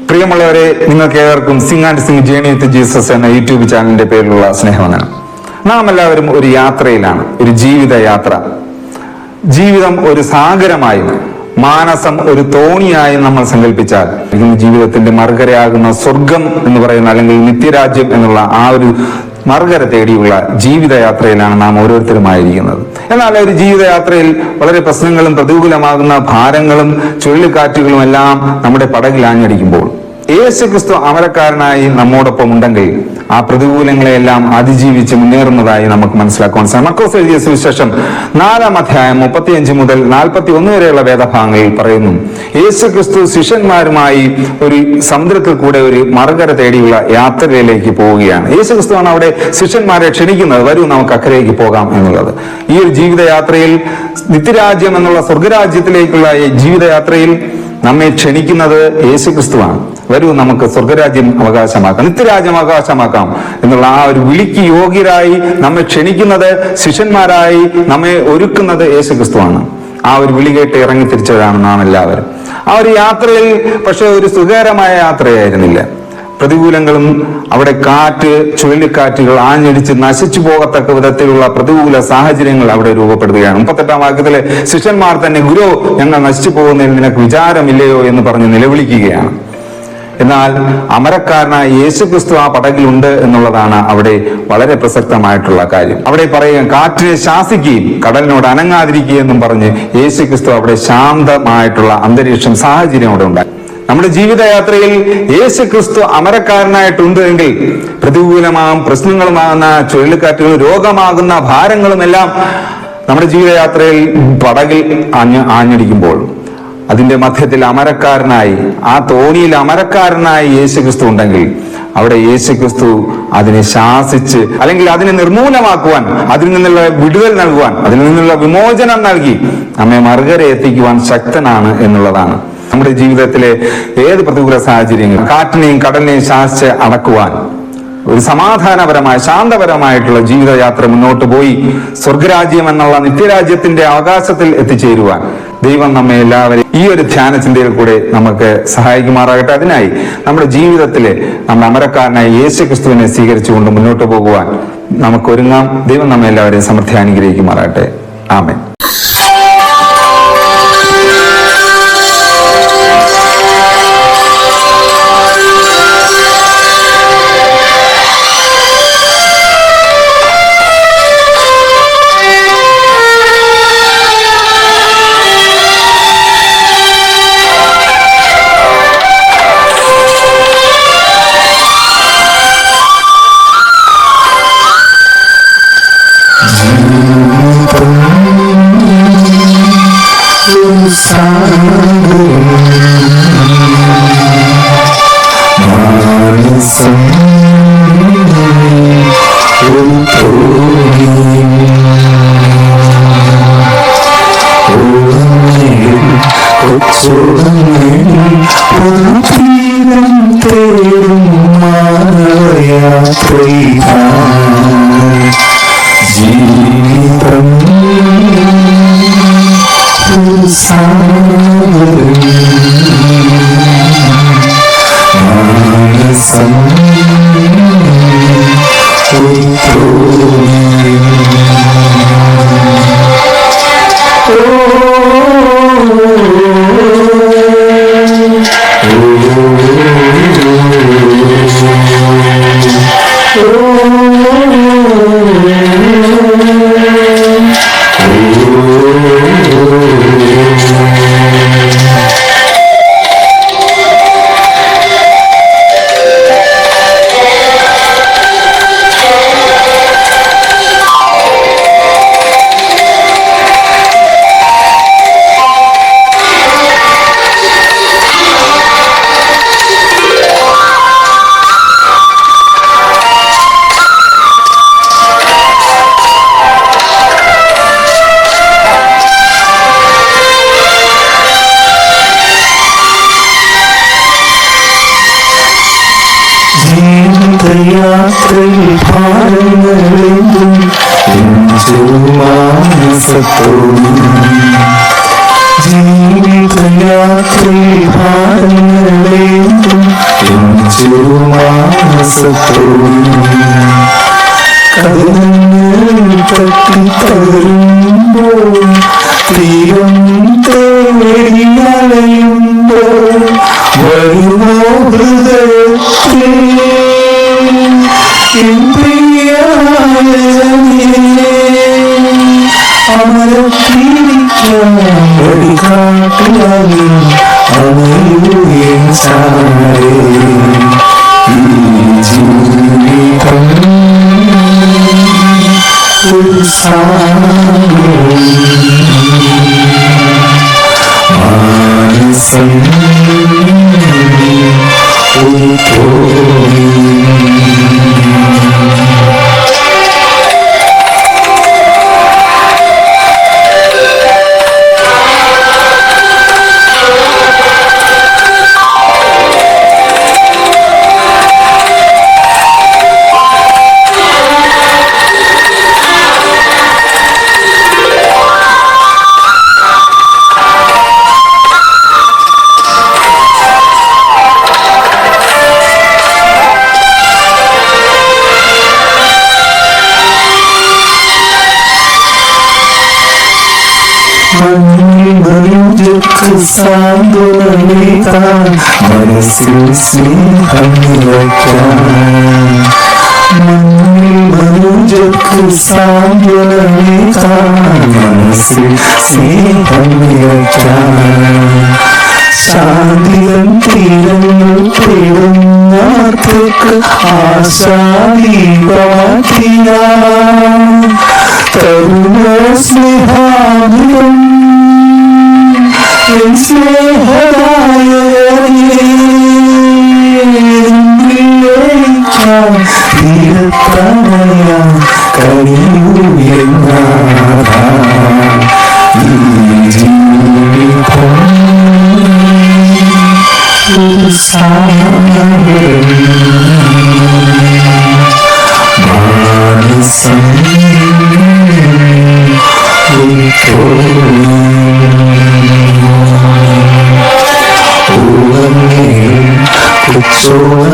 പ്രിയമുള്ളവരെ, നിങ്ങൾക്ക് ഏവർക്കും Singh and sing journey with Jesus എന്ന യൂട്യൂബ് ചാനലിന്റെ പേരിലുള്ള സ്നേഹവന്ദനം. നാം എല്ലാവരും ഒരു യാത്രയിലാണ്, ഒരു ജീവിത യാത്ര. ജീവിതം ഒരു സാഗരമായും മാനസം ഒരു തോണിയായും നമ്മൾ സങ്കല്പിച്ചാൽ ജീവിതത്തിന്റെ മറുകരയാകുന്ന സ്വർഗം എന്ന് പറയുന്ന അല്ലെങ്കിൽ നിത്യരാജ്യം എന്നുള്ള ആ ഒരു മറുകര തേടിയുള്ള ജീവിതയാത്രയിലാണ് നാം ഓരോരുത്തരുമായിരിക്കുന്നത്. എന്നാൽ ഒരു ജീവിതയാത്രയിൽ വളരെ പ്രശ്നങ്ങളും പ്രതികൂലമാകുന്ന ഭാരങ്ങളും ചുഴലിക്കാറ്റുകളും എല്ലാം നമ്മുടെ പടകിൽ ആഞ്ഞടിക്കുമ്പോൾ യേശുക്രിസ്തു അമരക്കാരനായി നമ്മോടൊപ്പം ഉണ്ടെങ്കിൽ ആ പ്രതികൂലങ്ങളെല്ലാം അതിജീവിച്ച് മുന്നേറുന്നതായി നമുക്ക് മനസ്സിലാക്കുവാൻ സാധിക്കും. മർക്കോസ് എഴുതിയ സുവിശേഷം 4-ാം അധ്യായം 35 മുതൽ 41 വരെയുള്ള വേദഭാഗങ്ങളിൽ പറയുന്നു, യേശുക്രിസ്തു ശിഷ്യന്മാരുമായി ഒരു സമുദ്രത്തിൽ കൂടെ ഒരു മറുകര തേടിയുള്ള യാത്രയിലേക്ക് പോവുകയാണ്. യേശുക്രിസ്തുവാണ് അവിടെ ശിഷ്യന്മാരെ ക്ഷണിക്കുന്നത്, വരൂ നമുക്ക് അക്കരയ്ക്ക് പോകാം എന്നുള്ളത്. ഈ ഒരു ജീവിതയാത്രയിൽ നിത്യരാജ്യം എന്നുള്ള സ്വർഗരാജ്യത്തിലേക്കുള്ള ഈ ജീവിതയാത്രയിൽ നമ്മെ ക്ഷണിക്കുന്നത് യേശുക്രിസ്തുവാണ്. വരൂ നമുക്ക് സ്വർഗരാജ്യം അവകാശമാക്കാം, നിത്യരാജ്യം അവകാശമാക്കാം എന്നുള്ള ആ ഒരു വിളിക്ക് യോഗ്യരായി നമ്മെ ക്ഷണിക്കുന്നത്, ശിഷ്യന്മാരായി നമ്മെ ഒരുക്കുന്നത് യേശുക്രിസ്തുവാണ്. ആ ഒരു വിളി കേട്ട് ഇറങ്ങി തിരിച്ചവരാണ് നാം എല്ലാവരും. ആ ഒരു യാത്രയിൽ പക്ഷെ ഒരു സുഖകരമായ യാത്രയായിരുന്നില്ല. പ്രതികൂലങ്ങളും അവിടെ കാറ്റ്, ചുഴലിക്കാറ്റുകൾ ആഞ്ഞടിച്ച് നശിച്ചു പോകത്തക്ക വിധത്തിലുള്ള പ്രതികൂല സാഹചര്യങ്ങൾ അവിടെ രൂപപ്പെടുകയാണ്. 38-ാം വാക്യത്തിലെ ശിഷ്യന്മാർ തന്നെ, ഗുരു, ഞങ്ങൾ നശിച്ചു പോകുന്നതിൽ നിനക്ക് വിചാരമില്ലയോ എന്ന് പറഞ്ഞ് നിലവിളിക്കുകയാണ്. എന്നാൽ അമരക്കാരനായ യേശുക്രിസ്തു ആ പടകിലുണ്ട് എന്നുള്ളതാണ് അവിടെ വളരെ പ്രസക്തമായിട്ടുള്ള കാര്യം. അവിടെ പറയുക, കാറ്റിനെ ശാസിക്കുകയും കടലിനോട് അനങ്ങാതിരിക്കുകയും എന്നും പറഞ്ഞ് യേശുക്രിസ്തു അവിടെ ശാന്തമായിട്ടുള്ള അന്തരീക്ഷം, സാഹചര്യം അവിടെ ഉണ്ടായി. നമ്മുടെ ജീവിതയാത്രയിൽ യേശുക്രിസ്തു അമരക്കാരനായിട്ടുണ്ട് എങ്കിൽ പ്രതികൂലമാകും പ്രശ്നങ്ങളുമാകുന്ന ചുഴലിക്കാറ്റുകൾ, രോഗമാകുന്ന ഭാരങ്ങളുമെല്ലാം നമ്മുടെ ജീവിതയാത്രയിൽ പടകിൽ ആഞ്ഞടിക്കുമ്പോൾ അതിന്റെ മധ്യത്തിൽ അമരക്കാരനായി, ആ തോണിയിൽ അമരക്കാരനായി യേശുക്രിസ്തു ഉണ്ടെങ്കിൽ അവിടെ യേശുക്രിസ്തു അതിനെ ശാസിച്ച് അല്ലെങ്കിൽ അതിനെ നിർമൂലമാക്കുവാൻ, അതിൽ നിന്നുള്ള വിടുതൽ നൽകുവാൻ, അതിൽ നിന്നുള്ള വിമോചനം നൽകി നമ്മെ മറുകര എത്തിക്കുവാൻ ശക്തനാണ് എന്നുള്ളതാണ്. നമ്മുടെ ജീവിതത്തിലെ ഏത് പ്രതികൂല സാഹചര്യങ്ങളും കാറ്റിനെയും കടലിനെയും ശാസിച്ച് അടക്കുവാൻ ഒരു സമാധാനപരമായ ശാന്തപരമായിട്ടുള്ള ജീവിതയാത്ര മുന്നോട്ട് പോയി സ്വർഗരാജ്യം എന്നുള്ള നിത്യരാജ്യത്തിന്റെ അവകാശത്തിൽ എത്തിച്ചേരുവാൻ ദൈവം നമ്മെ എല്ലാവരെയും ഈ ഒരു ധ്യാന ചിന്തയിൽ കൂടെ നമുക്ക് സഹായിക്കുമാറാകട്ടെ. അതിനായി നമ്മുടെ ജീവിതത്തിലെ നമ്മുടെ അമരക്കാരനായ യേശുക്രിസ്തുവിനെ സ്വീകരിച്ചുകൊണ്ട് മുന്നോട്ട് പോകുവാൻ നമുക്ക് ഒരുങ്ങാം. ദൈവം നമ്മെ എല്ലാവരെയും സമൃദ്ധി അനുഗ്രഹിക്കുമാറാകട്ടെ. ആമേൻ. യാത്രയിൽ ഭാരങ്ങളെന്തും മാനസത്തോടും ജീവിതയാത്രയിൽ ജീവിതയാത്രയിൽ ഭാരങ്ങളേന്തും ചെറുമാനസത്തോടും കടലങ്ങൾ തട്ടിത്തകരുമ്പോൾ തീരം തേടിയലയുമ്പോൾ വരുമോ ഹൃദയത്തിൽ അമരത്തിരിക്കാൻ വഴികാട്ടിയാലും അമയൂയൻ ചാരേ ഈ ജീവിതം ഒരു മാനസം ഒരു തോണി. മനുജക്ക് സാന്ത്വനമേകാൻ മനസ്സിൽ സ്നേഹം നിറയ്ക്കാൻ മനുജക്ക് സാന്ത്വനമേകാൻ മനസ്സിൽ സ്നേഹം നിറയ്ക്കാൻ ശാന്തിതൻ തീരങ്ങൾ തേടുന്നവർക്ക് ആശാദീപമാക്കിയാൻ തരുണ സ്നേഹാമൃതം തീരത്തണയാൻ കഴിയുന്ന ഈ ജീവിതം ഒരു മാനസം ഓളമേ കുച്ചോള